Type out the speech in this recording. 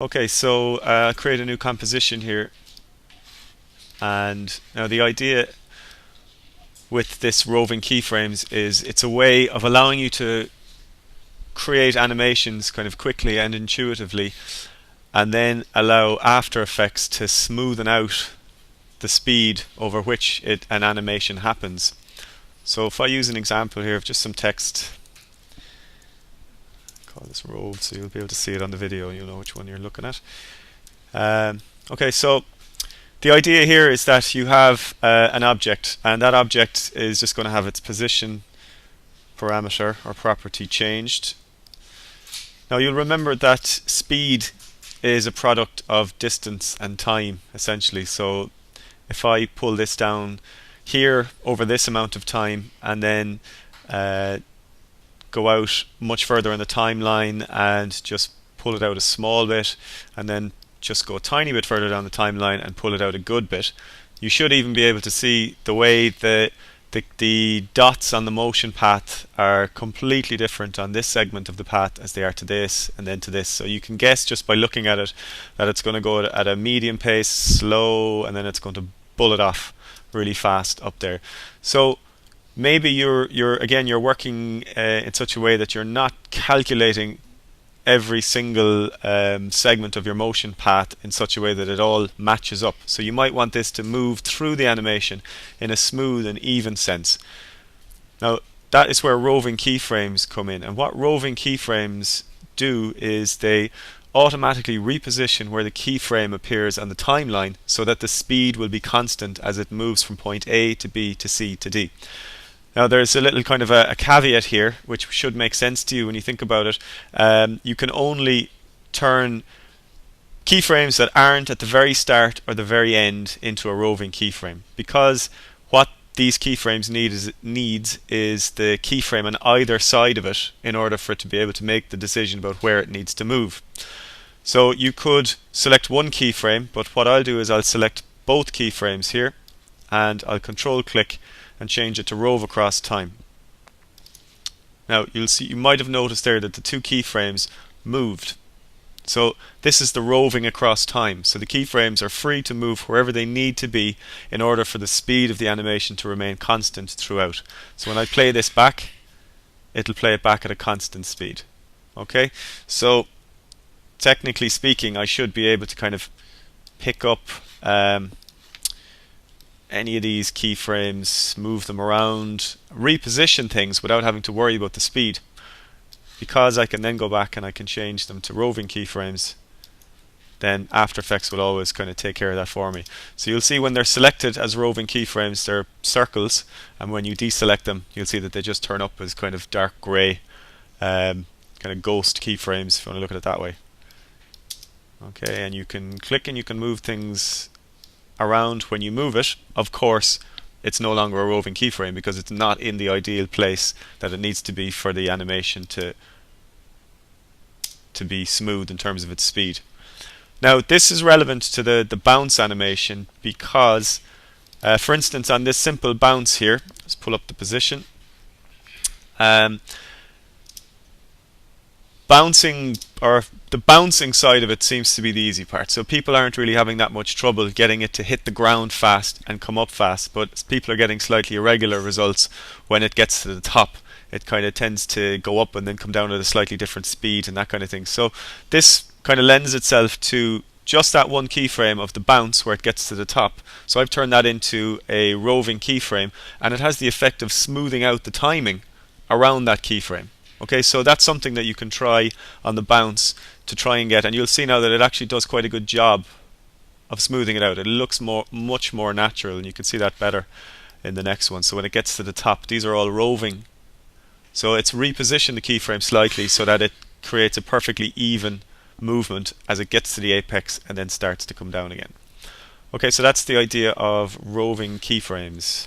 Okay, so create a new composition here, and now the idea with this roving keyframes is it's a way of allowing you to create animations kind of quickly and intuitively, and then allow After Effects to smoothen out the speed over which an animation happens. So if I use an example here of just some text, call this rove, so you'll be able to see it on the video, you'll know which one you're looking at. Okay, so the idea here is that you have an object, and that object is just going to have its position parameter or property changed. Now you'll remember that speed is a product of distance and time, essentially. So if I pull this down here over this amount of time, and then go out much further in the timeline and just pull it out a small bit, and then just go a tiny bit further down the timeline and pull it out a good bit, you should even be able to see the way the dots on the motion path are completely different on this segment of the path as they are to this and then to this. So you can guess just by looking at it that it's going to go at a medium pace, slow, and then it's going to bullet off really fast up there. So maybe you're working in such a way that you're not calculating every single segment of your motion path in such a way that it all matches up. So you might want this to move through the animation in a smooth and even sense. Now that is where roving keyframes come in, and what roving keyframes do is they automatically reposition where the keyframe appears on the timeline so that the speed will be constant as it moves from point A to B to C to D. Now there's a little kind of a caveat here which should make sense to you when you think about it. You can only turn keyframes that aren't at the very start or the very end into a roving keyframe, because what these keyframes needs is the keyframe on either side of it in order for it to be able to make the decision about where it needs to move. So you could select one keyframe, but what I'll do is I'll select both keyframes here, and I'll control click and change it to rove across time. Now you'll see, you might have noticed there that the two keyframes moved. So this is the roving across time. So the keyframes are free to move wherever they need to be in order for the speed of the animation to remain constant throughout. So when I play this back, it'll play it back at a constant speed. Okay, so technically speaking, I should be able to kind of pick up any of these keyframes, move them around, reposition things without having to worry about the speed, because I can then go back and I can change them to roving keyframes. Then After Effects will always kind of take care of that for me. So you'll see when they're selected as roving keyframes, they're circles, and when you deselect them, you'll see that they just turn up as kind of dark grey, kind of ghost keyframes, if you want to look at it that way. Okay, and you can click and you can move things around when you move it. Of course, it's no longer a roving keyframe because it's not in the ideal place that it needs to be for the animation to be smooth in terms of its speed. Now this is relevant to the bounce animation because for instance on this simple bounce here, let's pull up the position. Bouncing, or the bouncing side of it, seems to be the easy part. So people aren't really having that much trouble getting it to hit the ground fast and come up fast, but people are getting slightly irregular results when it gets to the top. It kind of tends to go up and then come down at a slightly different speed and that kind of thing. So this kind of lends itself to just that one keyframe of the bounce where it gets to the top. So I've turned that into a roving keyframe, and it has the effect of smoothing out the timing around that keyframe. Okay, so that's something that you can try on the bounce to try and get, and you'll see now that it actually does quite a good job of smoothing it out. It looks much more natural, and you can see that better in the next one. So when it gets to the top, these are all roving. So it's repositioned the keyframe slightly so that it creates a perfectly even movement as it gets to the apex and then starts to come down again. Okay, so that's the idea of roving keyframes.